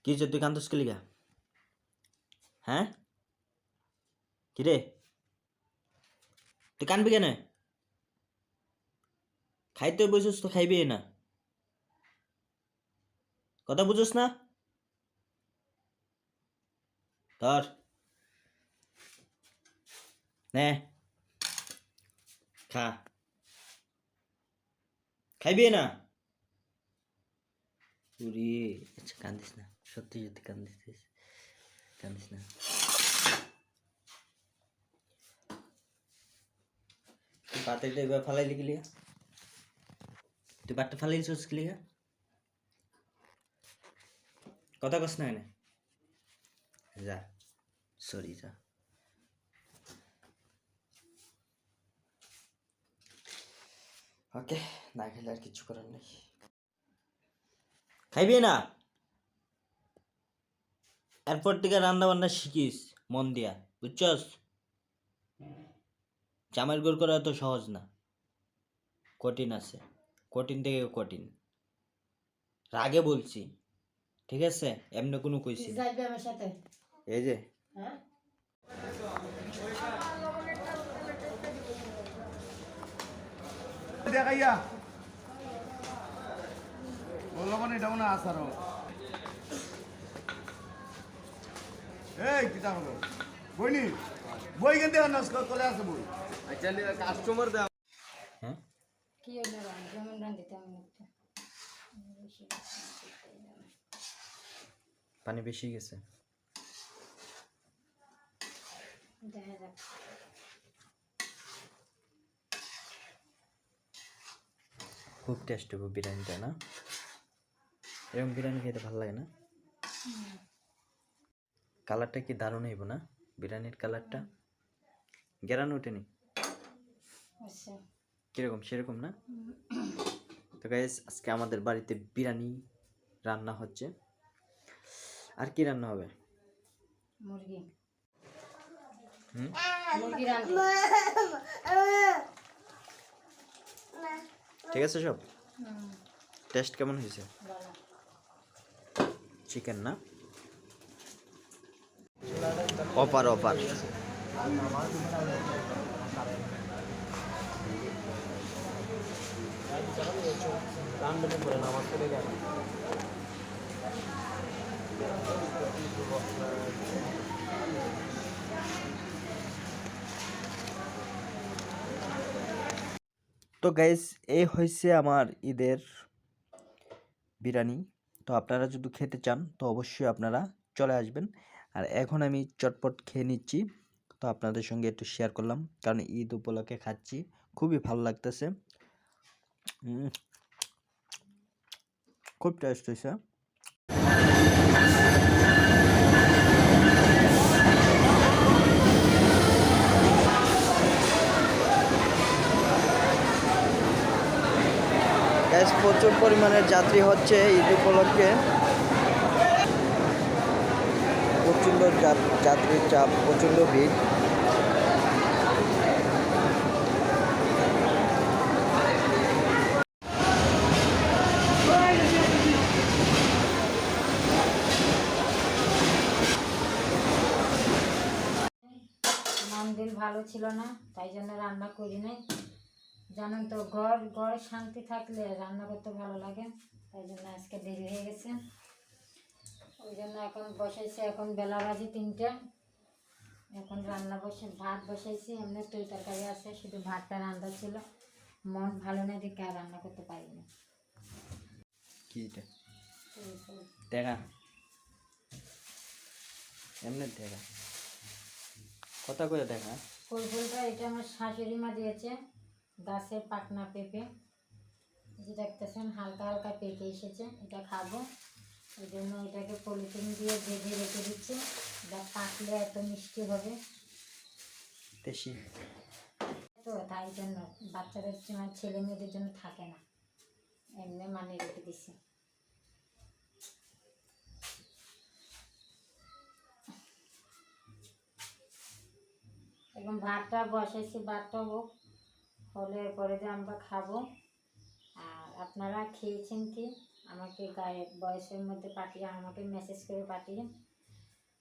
কি যে তুই কান্দস কে লিগা? হ্যাঁ কি রে তুই কানবি কেন? খাইতে বসিস তো খাইবি না, কথা বুঝোস না? ধর নে খা, খাইবি না? উরি আচ্ছা কান্দিস না, সত্যি সত্যি কান্দিস কান্দিস না। তুই পাতিলটা এবার ফালাই লিখলি, তুই বাটটা ফালাই দিছিস কি লিগা? কথা কস না এনে যা, সরি যা। ওকে, না খেলে আর কিছু করার নেই। খাইবি না? এরপর থেকে রান্না বান্না শিখিস মন দিয়া, বুঝছস? জামাইয়ের গোর করা তো সহজ না, কঠিন আছে, কঠিন থেকে কঠিন। রাগে বলছি, ঠিক আছে? এমনি কোনো কইছি না। আমার সাথে এই যে হ্যাঁ দেখাইয়া বললো মানে এটা মনে আসার এই কিতা হলো বইনি বই কিনতে চলে আসে বই আচ্ছা কাস্টমার দেওয়া হ্যাঁ কি হলো যেমন রান্ধিতে আমি পানি বেশি গেছে। দেখা যাক। খুব টেস্ট হবে বিরিয়ানিটা, না? এরকম বিরিয়ানি খেতে ভালো লাগে না? কালারটা কি দারুণ হইব না বিরিয়ানির কালারটা? গেরান ওঠেনি আচ্ছা কিরকম সেরকম না? তো গাইস আজকে আমাদের বাড়িতে বিরিয়ানি রান্না হচ্ছে। আর কি রান্না হবে? মুরগি হুম মুরগি রান্না ঠিক আছে সব? টেস্ট কেমন হয়েছে? ভালো চিকেন না? অপার অপার। তো গাইস এই হয়েছে আমার ঈদের বিরিয়ানি। তো আপনারা যদি খেতে চান তো অবশ্যই আপনারা চলে আসবেন। আর এখন আমি চটপট খেয়ে নিচ্ছি, তো আপনাদের সঙ্গে একটু শেয়ার করলাম কারণ ঈদ উপলক্ষে খাচ্ছি, খুবই ভালো লাগতেছে। খুব টেস্ট হয়েছে। গ্যাস প্রচুর পরিমাণের যাত্রী হচ্ছে ঈদ উপলক্ষে, প্রচণ্ড যাত্রীর চাপ, প্রচণ্ড ভিড়। মন ভালো ছিল না, তাই জন্য রান্না করি নাই। জানেন তো ঘরে শান্তি থাকলে রান্না করতে ভালো লাগে, তাই জন্য আজকে দেরি হয়ে গেছে। ওই জন্য এখন বসাইছি, এখন বেলা বাজে 3টা। এখন রান্না ভাত বসাইছি, এমনি তরি তরকারি আছে, শুধু ভাতটা রান্না ছিল। মন ভালো না দেখে আর রান্না করতে পারিনি। কি দেখা এমনি দেখা কথা করে দেখা। ফুলটা এটা আমার শাশুড়ি মা দিয়েছে, গাছের পাকনা পেঁপে, যে দেখতেছেন হালকা হালকা পেকে এসেছে, এটা খাবো। ওই জন্য এটাকে পলিথিন দিয়ে বেঁধে রেখে দিচ্ছি, এটা পাকলে এত মিষ্টি হবে দেশি তো, তাই জন্য বাচ্চাদের মানে ছেলে মেয়েদের জন্য থাকে না, এমনি মানে রেখে দিচ্ছি। এখন ভাতটা বসাইছি, ভাতটা হোক, হলে পরে যে আমরা খাবো। আর আপনারা খেয়েছেন কি? আমাকে গায়ে বয়সের মধ্যে পাঠিয়ে আমাকে মেসেজ করে পাঠিয়ে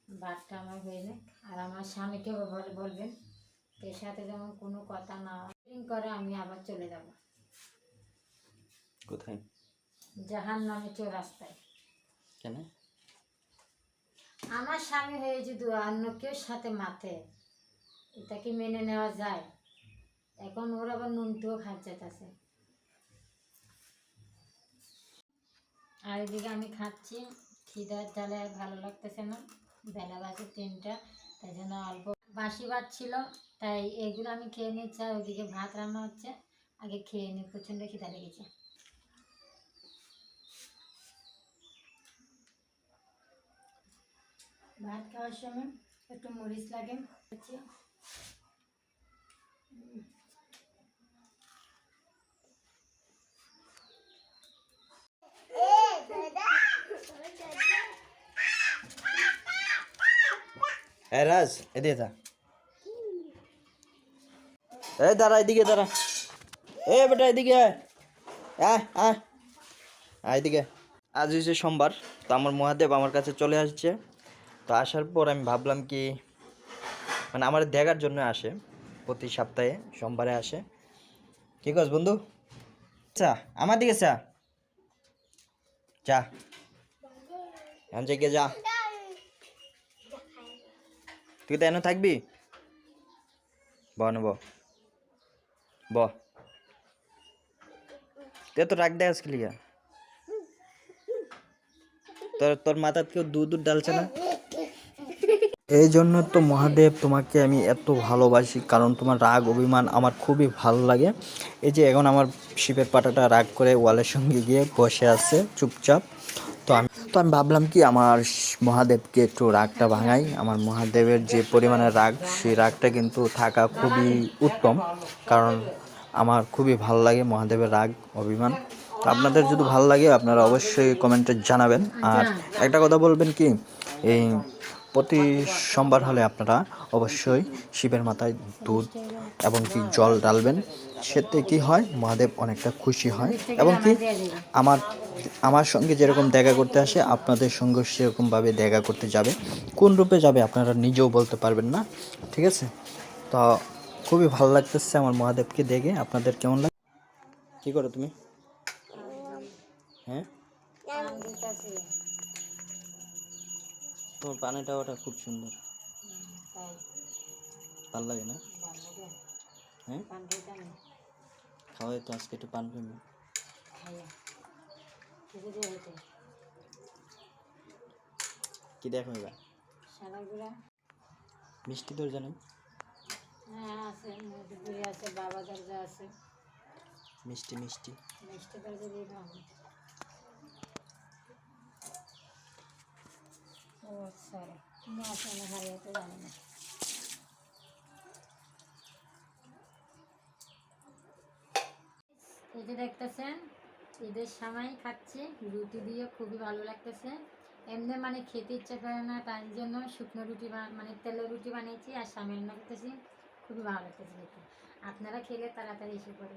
ভাতটা আমার হয়ে যাক। আর আমার স্বামীকেও বলবেন এর সাথে যেমন কোনো কথা না করে, আমি আবার চলে যাব কোথায়? জাহান্নামে চৌরাস্তায়। কেন? আমার স্বামী হয়ে যদি অন্য কেউ সাথে মাথে, এটা কি মেনে নেওয়া যায়? এখন ওর আবার নুনটুও খাচ্ছে। আর এদিকে আমি খাচ্ছি, খিদার জ্বালে আর ভালো লাগতেছে না। বেলা বাজে 3টা, তাই জন্য অল্প বাসি ভাত ছিল, তাই এগুলো আমি খেয়ে নিচ্ছি। আর ওইদিকে ভাত রান্না হচ্ছে, আগে খেয়ে নিই, প্রচণ্ড খিদা লেগেছে। ভাত খাওয়ার সময় একটু মরিচ লাগে। রাজ, এদিকে যা। দাঁড়া, এদিকে দাঁড়া। বেটা এদিকে আয়, আয় আয় আয় এদিকে। আজ হচ্ছে সোমবার, তো আমার মহাদেব আমার কাছে চলে আসছে। তো আসার পর আমি ভাবলাম কি, মানে আমার দেখার জন্য আসে, প্রতি সপ্তাহে সোমবারে আসে। কি কস বন্ধু? চা আমার দিকে চা, চা এখন থেকে যা। তুই তো এনে থাকবি? বন ব তুই তো রাখ দে আজকে লিগা। তোর মাথার কেউ দুধ ডালছে না। এই জন্য তো মহাদেব তোমাকে আমি এত ভালোবাসি, কারণ তোমার রাগ অভিমান আমার খুবই ভালো লাগে। এই যে এখন আমার শিবের পাটাটা রাগ করে ওয়ালের সঙ্গে গিয়ে বসে আছে চুপচাপ। তো আমি ভাবলাম কি আমার মহাদেবকে একটু রাগটা ভাঙাই। আমার মহাদেবের যে পরিমাণের রাগ, সেই রাগটা কিন্তু থাকা খুবই উত্তম, কারণ আমার খুবই ভালো লাগে মহাদেবের রাগ অভিমান। তো আপনাদের যদি ভালো লাগে আপনারা অবশ্যই কমেন্টে জানাবেন। আর একটা কথা বলবেন কি, এই প্রতি সোমবার হলে আপনারা অবশ্যই শিবের মাথায় দুধ এবং কি জল ডালবেন। সেতে কি হয়, মহাদেব অনেকটা খুশি হয়। এবং কি আমার সঙ্গে যেরকম দেখা করতে আসে, আপনাদের সঙ্গে সেরকমভাবে দেখা করতে যাবে। কোন রূপে যাবে আপনারা নিজেও বলতে পারবেন না, ঠিক আছে? তো খুবই ভালো লাগতেছে আমার মহাদেবকে দেখে। আপনাদের কেমন লাগে? কী করো তুমি? হ্যাঁ, তোমার পানিটা ওটা খুব সুন্দর, ভালো লাগে না? হ্যাঁ, খাওয়াই তো আজকে একটু পান পেয়ে। কি দেখো এবার মিষ্টি তোর জানেন? হ্যাঁ আছে, মধুপুরি আছে, বাবা দরজা আছে, মিষ্টি মিষ্টি মিষ্টি দরজা দিয়ে দাও। ও সরি, তুমি আসো না, হারিয়ে জানি না। এই যে দেখতেছেন, ঈদের সময় খাচ্ছি রুটি দিয়ে, খুবই ভালো লাগতেছে। এমনি মানে খেতে ইচ্ছা করে না, তাই জন্য শুকনো রুটি মানে তেলের রুটি বানিয়েছি আর সামনে রান্না করতেছি। খুবই ভালো লাগতেছে খেতে। আপনারা খেলে তাড়াতাড়ি এসে পড়ে।